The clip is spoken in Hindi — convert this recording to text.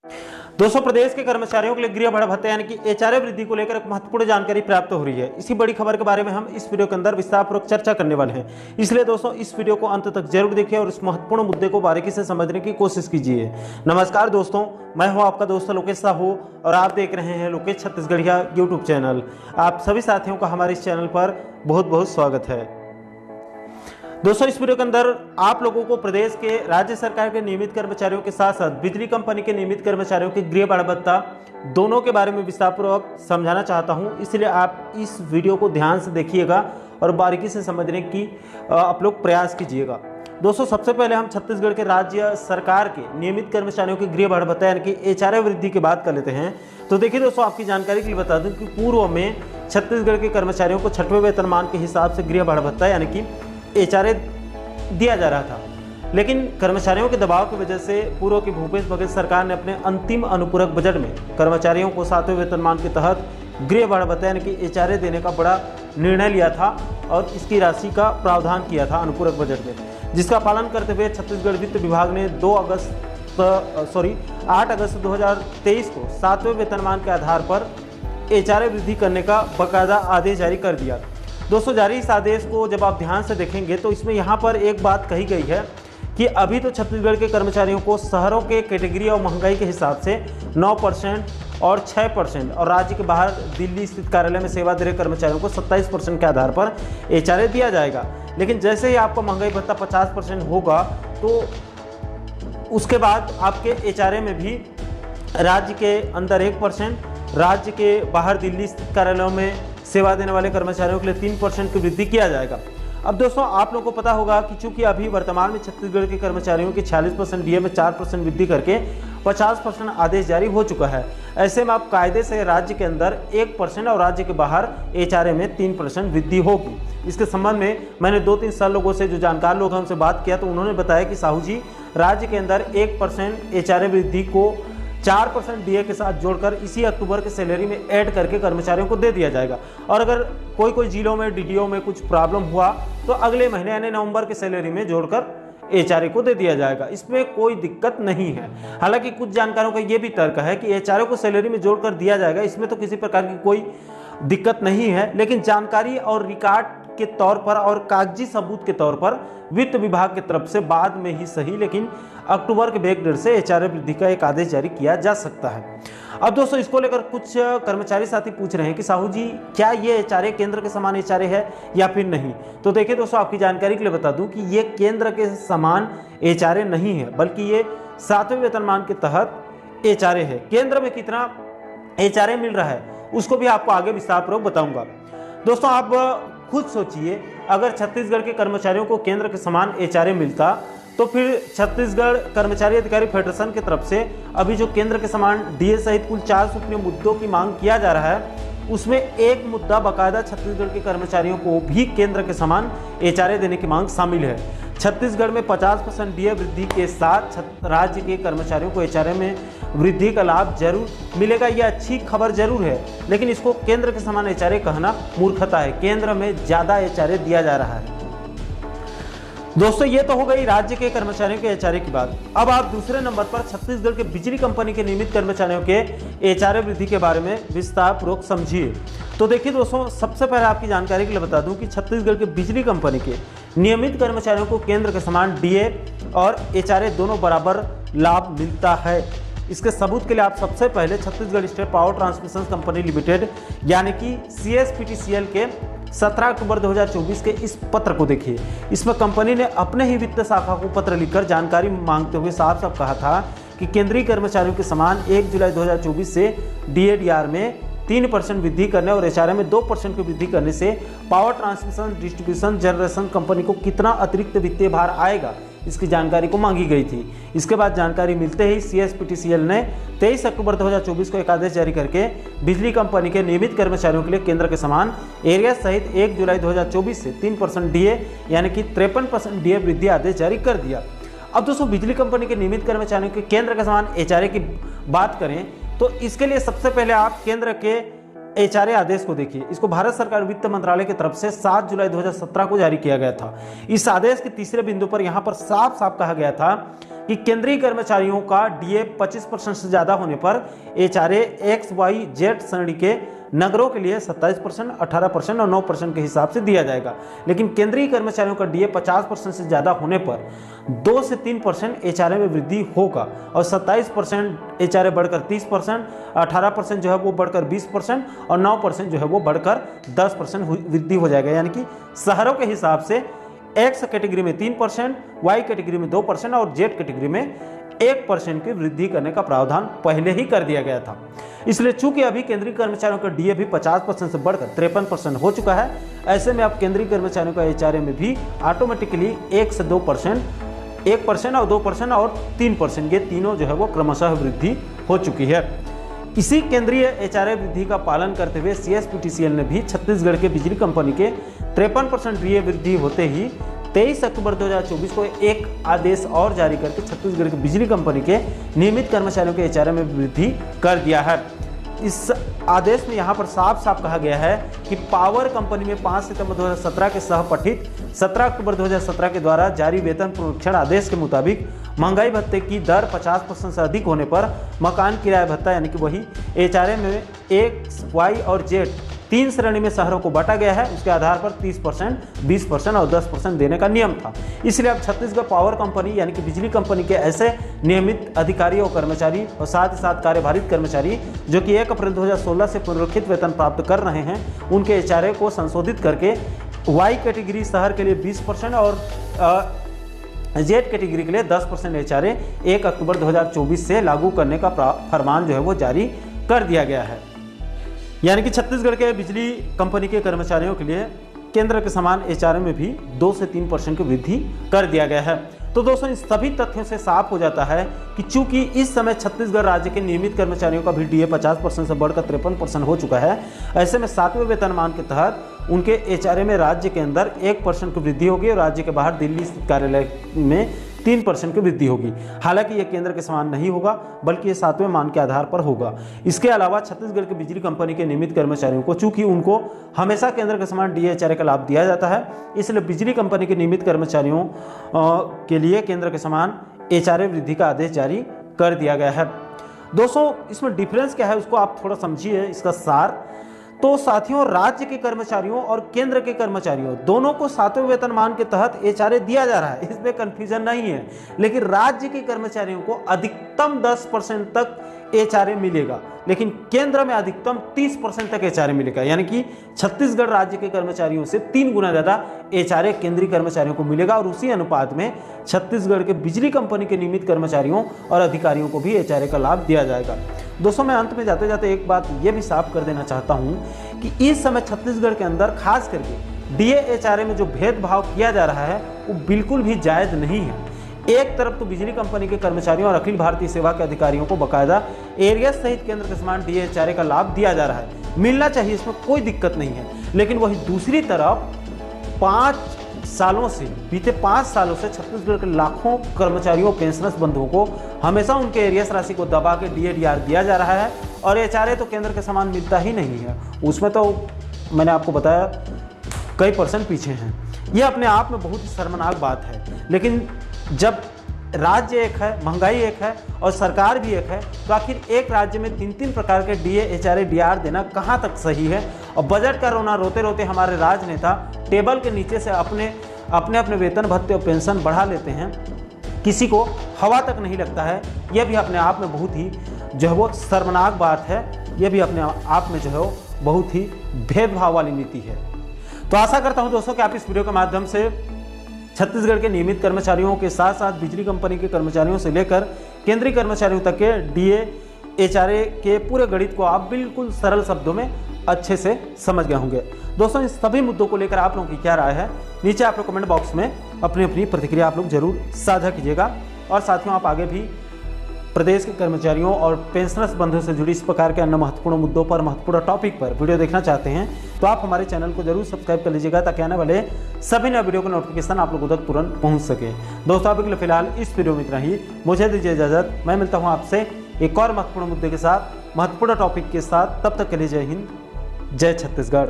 दोस्तों, प्रदेश के कर्मचारियों के लिए गृह भाड़ा भत्ता यानी कि एचआरए वृद्धि को लेकर एक महत्वपूर्ण जानकारी प्राप्त हो रही है। इसी बड़ी खबर के बारे में हम इस वीडियो के अंदर विस्तारपूर्वक चर्चा करने वाले हैं। इसलिए दोस्तों, इस वीडियो को अंत तक जरूर देखिए और इस महत्वपूर्ण मुद्दे को बारीकी से समझने की कोशिश कीजिए। नमस्कार दोस्तों, मैं हूं आपका दोस्त लोकेश साहू और आप देख रहे हैं लोकेश छत्तीसगढ़िया यूट्यूब चैनल। आप सभी साथियों का हमारे इस चैनल पर बहुत बहुत स्वागत है। दोस्तों, इस वीडियो के अंदर आप लोगों को प्रदेश के राज्य सरकार के नियमित कर्मचारियों के साथ साथ बिजली कंपनी के नियमित कर्मचारियों के गृह भाड़ा भत्ता दोनों के बारे में विस्तारपूर्वक समझाना चाहता हूं। इसलिए आप इस वीडियो को ध्यान से देखिएगा और बारीकी से समझने की आप लोग प्रयास कीजिएगा। दोस्तों, सबसे पहले हम छत्तीसगढ़ के राज्य सरकार के नियमित कर्मचारियों के गृह भाड़ा भत्ता यानी कि एचआरए वृद्धि की बात कर लेते हैं। तो देखिए दोस्तों, आपकी जानकारी के लिए बता दूं कि पूर्व में छत्तीसगढ़ के कर्मचारियों को 6वें वेतनमान के हिसाब से गृह भाड़ा भत्ता यानी कि एचआरए दिया जा रहा था, लेकिन कर्मचारियों के दबाव की वजह से पूर्व की भूपेश बघेल सरकार ने अपने अंतिम अनुपूरक बजट में कर्मचारियों को 7वें वेतनमान के तहत गृह भाड़ा भत्ता यानी कि एचआरए देने का बड़ा निर्णय लिया था और इसकी राशि का प्रावधान किया था अनुपूरक बजट में, जिसका पालन करते हुए छत्तीसगढ़ वित्त विभाग ने 8 अगस्त 2023 को 7वें वेतनमान के आधार पर एचआरए वृद्धि करने का बाकायदा आदेश जारी कर दिया। दोस्तों, जारी इस आदेश को जब आप ध्यान से देखेंगे तो इसमें यहाँ पर एक बात कही गई है कि अभी तो छत्तीसगढ़ के कर्मचारियों को शहरों के कैटेगरी और महंगाई के हिसाब से 9% और 6% और राज्य के बाहर दिल्ली स्थित कार्यालय में सेवा दे रहे कर्मचारियों को 27% के आधार पर एचआरए दिया जाएगा। लेकिन जैसे ही आपका महंगाई भत्ता 50% होगा तो उसके बाद आपके एचआरए में भी राज्य के अंदर 1%, राज्य के बाहर दिल्ली स्थित कार्यालयों में सेवा देने वाले कर्मचारियों के लिए 3% की वृद्धि किया जाएगा। अब दोस्तों, आप लोगों को पता होगा कि चूंकि अभी वर्तमान में छत्तीसगढ़ के कर्मचारियों की 46% डीए में 4% वृद्धि करके 50% आदेश जारी हो चुका है। ऐसे में आप कायदे से राज्य के अंदर 1% और राज्य के बाहर एचआरए में 3% वृद्धि होगी। इसके संबंध में मैंने 2-3 साल लोगों से, जो जानकार लोग हैं उनसे बात किया तो उन्होंने बताया कि साहू जी, राज्य के अंदर 1% एचआरए वृद्धि को 4% डीए के साथ जोड़कर इसी अक्टूबर के सैलरी में ऐड करके कर्मचारियों को दे दिया जाएगा। और अगर कोई जिलों में डीडीओ में कुछ प्रॉब्लम हुआ तो अगले महीने यानी नवंबर के सैलरी में जोड़कर एचआरए को दे दिया जाएगा। इसमें कोई दिक्कत नहीं है। हालांकि कुछ जानकारों का यह भी तर्क है कि एचआरए को सैलरी में जोड़कर दिया जाएगा, इसमें तो किसी प्रकार की कोई दिक्कत नहीं है, लेकिन जानकारी और रिकॉर्ड के तौर पर और कागजी सबूत के तौर पर वित्त विभाग की तरफ से बाद में ही सही, लेकिन अक्टूबर के बैक डेट से एचआरए वृद्धि का एक आदेश जारी किया जा सकता है। अब दोस्तों, इसको लेकर कुछ कर्मचारी साथी पूछ रहे हैं कि साहू जी, क्या ये एचआरए केंद्र के समान एचआरए है या फिर नहीं। तो देखिए दोस्तों, आपकी जानकारी के लिए बता दूं कि ये केंद्र के समान एचआरए नहीं है, बल्कि ये 7वें वेतनमान के तहत एचआरए है। केंद्र में कितना एचआरए मिल रहा है उसको भी आपको आगे विस्तारपूर्वक बताऊंगा। दोस्तों, आप खुद सोचिए, अगर छत्तीसगढ़ के कर्मचारियों को केंद्र के समान एचआरए मिलता तो फिर छत्तीसगढ़ कर्मचारी अधिकारी फेडरेशन की तरफ से अभी जो केंद्र के समान डीए सहित कुल 4 सूत्रीय मुद्दों की मांग किया जा रहा है, उसमें एक मुद्दा बाकायदा छत्तीसगढ़ के कर्मचारियों को भी केंद्र के समान एचआरए देने की मांग शामिल है। छत्तीसगढ़ में 50% डीए वृद्धि के साथ राज्य के कर्मचारियों को एचआरए में वृद्धि का लाभ जरूर मिलेगा। यह अच्छी खबर जरूर है, लेकिन इसको केंद्र के समान एचआरए कहना मूर्खता है। केंद्र में ज़्यादा एचआरए दिया जा रहा है। दोस्तों, ये तो हो गई राज्य के कर्मचारियों के एचआरए की बात। अब आप दूसरे नंबर पर छत्तीसगढ़ के बिजली कंपनी के नियमित कर्मचारियों के एचआरए वृद्धि के बारे में विस्तारपूर्वक समझिए। तो देखिए दोस्तों, सबसे पहले आपकी जानकारी के लिए बता दूं कि छत्तीसगढ़ के बिजली कंपनी के नियमित कर्मचारियों को केंद्र के समान डीए और एचआरए दोनों बराबर लाभ मिलता है। इसके सबूत के लिए आप सबसे पहले Chhattisgarh state power transmission company limited यानी कि CSPTCL के 17 अक्टूबर 2024 के इस पत्र को देखिए। इसमें कंपनी ने अपने ही वित्त शाखा को पत्र लिखकर जानकारी मांगते हुए साफ साफ कहा था कि केंद्रीय कर्मचारियों के समान 1 जुलाई 2024 से DADR में 3% वृद्धि करने और एचआरए में 2% की वृद्धि करने से power transmission distribution generation company को कितना अतिरिक्त वित्तीय भार आएगा, इसकी जानकारी को मांगी गई थी। इसके बाद जानकारी मिलते ही CSPTCL ने 23 अक्टूबर 2024 को एक आदेश जारी करके बिजली कंपनी के नियमित कर्मचारियों के लिए केंद्र के समान एरिया सहित 1 जुलाई 2024 से 3% डीए यानी कि 53% डीए वृद्धि आदेश जारी कर दिया। अब दोस्तों, बिजली कंपनी के नियमित कर्मचारियों के केंद्र के समान एचआरए की बात करें तो इसके लिए सबसे पहले आप केंद्र के एचआरए आदेश को देखिए। इसको भारत सरकार वित्त मंत्रालय की तरफ से 7 जुलाई 2017 को जारी किया गया था। इस आदेश के तीसरे बिंदु पर यहाँ पर साफ साफ कहा गया था कि केंद्रीय कर्मचारियों का डीए 25% से ज़्यादा होने पर एचआरए XYZ श्रेणी के नगरों के लिए 27%, 18% और 9% के हिसाब से दिया जाएगा। लेकिन केंद्रीय कर्मचारियों का डीए 50% से ज़्यादा होने पर 2 से 3% एचआरए में वृद्धि होगा और 27% एचआरए बढ़कर 30%, 18% जो है वो बढ़कर 20% और 9% जो है वो बढ़कर 10% वृद्धि हो जाएगा। यानी कि शहरों के हिसाब से एक्स कैटेगरी में 3%, वाई कैटेगरी में 2% और जेड कैटेगरी में 1% की वृद्धि करने का प्रावधान पहले ही कर दिया गया था। इसलिए चूंकि अभी केंद्रीय कर्मचारियों का डीए भी 50% से बढ़कर 53% हो चुका है, ऐसे में अब केंद्रीय कर्मचारियों का एचआरए में भी ऑटोमेटिकली 1 से 2%, 1% और 2% और 3%, ये तीनों जो है वो क्रमशः वृद्धि हो चुकी है। इसी केंद्रीय एचआरए वृद्धि का पालन करते हुए CSPTCL ने भी छत्तीसगढ़ के बिजली कंपनी के 53% डीए वृद्धि होते ही 23 अक्टूबर 2024 को एक आदेश और जारी करके छत्तीसगढ़ की बिजली कंपनी के नियमित कर्मचारियों के एचआरए में वृद्धि कर दिया है। इस आदेश में यहाँ पर साफ साफ कहा गया है कि पावर कंपनी में 5 सितंबर 2017 के सहपठित 17 अक्टूबर 2017 के द्वारा जारी वेतन पुनरीक्षण आदेश के मुताबिक महंगाई भत्ते की दर 50% से अधिक होने पर मकान किराया भत्ता यानी कि वही एचआरए में X, Y और Z 3 श्रेणी में शहरों को बांटा गया है। उसके आधार पर 30%, 20% और 10% देने का नियम था। इसलिए अब छत्तीसगढ़ पावर कंपनी यानी कि बिजली कंपनी के ऐसे नियमित अधिकारी और कर्मचारी और साथ ही साथ कार्यभारित कर्मचारी जो कि 1 अप्रैल 2016 से पुनरीक्षित वेतन प्राप्त कर रहे हैं, उनके एचआरए को संशोधित करके वाई कैटेगरी शहर के लिए 20% और जेड कैटेगरी के लिए 10% एचआरए 1 अक्टूबर 2024 से लागू करने का फरमान जो है वो जारी कर दिया गया है। यानी कि छत्तीसगढ़ के बिजली कंपनी के कर्मचारियों के लिए केंद्र के समान एचआरए में भी 2 से 3% की वृद्धि कर दिया गया है। तो दोस्तों, इन सभी तथ्यों से साफ हो जाता है कि चूंकि इस समय छत्तीसगढ़ राज्य के नियमित कर्मचारियों का भी डीए 50% से बढ़कर 53% हो चुका है, ऐसे में 7वें वेतनमान के तहत उनके एचआरए में राज्य के अंदर 1% की वृद्धि होगी और राज्य के बाहर दिल्ली स्थित कार्यालय में 3% की वृद्धि होगी। हालांकि यह केंद्र के समान नहीं होगा, बल्कि ये 7वें मान के आधार पर होगा। इसके अलावा छत्तीसगढ़ की बिजली कंपनी के नियमित कर्मचारियों को चूंकि उनको हमेशा केंद्र के समान डीए एचआरए का लाभ दिया जाता है, इसलिए बिजली कंपनी के नियमित कर्मचारियों के लिए केंद्र के समान एचआरए वृद्धि का आदेश जारी कर दिया गया है। दोस्तों, इसमें डिफरेंस क्या है उसको आप थोड़ा समझिए, इसका सार। तो साथियों, राज्य के कर्मचारियों और केंद्र के कर्मचारियों दोनों को 7वें वेतनमान के तहत एचआरए दिया जा रहा है, इसमें कंफ्यूजन नहीं है। लेकिन राज्य के कर्मचारियों को अधिकतम 10% तक एचआरए मिलेगा, लेकिन केंद्र में अधिकतम 30% तक एचआरए मिलेगा। यानी कि छत्तीसगढ़ राज्य के कर्मचारियों से 3 गुना ज़्यादा एचआरए केंद्रीय कर्मचारियों को मिलेगा और उसी अनुपात में छत्तीसगढ़ के बिजली कंपनी के नियमित कर्मचारियों और अधिकारियों को भी एचआरए का लाभ दिया जाएगा। दोस्तों, मैं अंत में जाते जाते एक बात ये भी साफ कर देना चाहता हूँ कि इस समय छत्तीसगढ़ के अंदर खास करके डीए एचआरए में जो भेदभाव किया जा रहा है वो बिल्कुल भी जायज़ नहीं है। एक तरफ तो बिजली कंपनी के कर्मचारियों और अखिल भारतीय सेवा के अधिकारियों को बकायदा एरिया सहित केंद्र के समान डीए एचआरए का लाभ दिया जा रहा है, मिलना चाहिए, इसमें कोई दिक्कत नहीं है। लेकिन वही दूसरी तरफ 5 सालों से बीते 5 सालों से छत्तीसगढ़ के लाखों कर्मचारियों पेंशनर्स बंधुओं को हमेशा उनके एरियस राशि को दबा के डीए-डीआर दिया जा रहा है और एचआरए तो केंद्र के समान मिलता ही नहीं है। उसमें तो मैंने आपको बताया कई % पीछे हैं। यह अपने आप में बहुत ही शर्मनाक बात है। लेकिन जब राज्य एक है, महंगाई एक है और सरकार भी एक है, तो आखिर एक राज्य में 3-3 प्रकार के डीए एचआरए डीआर देना कहाँ तक सही है। और बजट का रोना रोते रोते हमारे राजनेता टेबल के नीचे से अपने वेतन भत्ते और पेंशन बढ़ा लेते हैं, किसी को हवा तक नहीं लगता है। यह भी अपने आप में बहुत ही जो है वो शर्मनाक बात है। यह भी अपने आप में जो है वो बहुत ही भेदभाव वाली नीति है। तो आशा करता हूँ दोस्तों कि आप इस वीडियो के माध्यम से छत्तीसगढ़ के नियमित कर्मचारियों के साथ साथ बिजली कंपनी के कर्मचारियों से लेकर केंद्रीय कर्मचारियों तक के डीए एचआरए के पूरे गणित को आप बिल्कुल सरल शब्दों में अच्छे से समझ गए होंगे। दोस्तों, इन सभी मुद्दों को लेकर आप लोगों की क्या राय है, नीचे आप लोग कमेंट बॉक्स में अपनी अपनी प्रतिक्रिया आप लोग जरूर साझा कीजिएगा। और साथियों, आप आगे भी प्रदेश के कर्मचारियों और पेंशनर्स बंधुओं से जुड़ी इस प्रकार के अन्य महत्वपूर्ण मुद्दों पर, महत्वपूर्ण टॉपिक पर वीडियो देखना चाहते हैं तो आप हमारे चैनल को जरूर सब्सक्राइब कर लीजिएगा, ताकि आने वाले सभी नए वीडियो का नोटिफिकेशन आप लोगों तक तुरंत पहुंच सके। दोस्तों, अभी के लिए फिलहाल इस वीडियो में इतना ही। मुझे दीजिए इजाजत। मैं मिलता हूँ आपसे एक और महत्वपूर्ण मुद्दे के साथ, महत्वपूर्ण टॉपिक के साथ। तब तक के लिए जय हिंद, जय छत्तीसगढ़।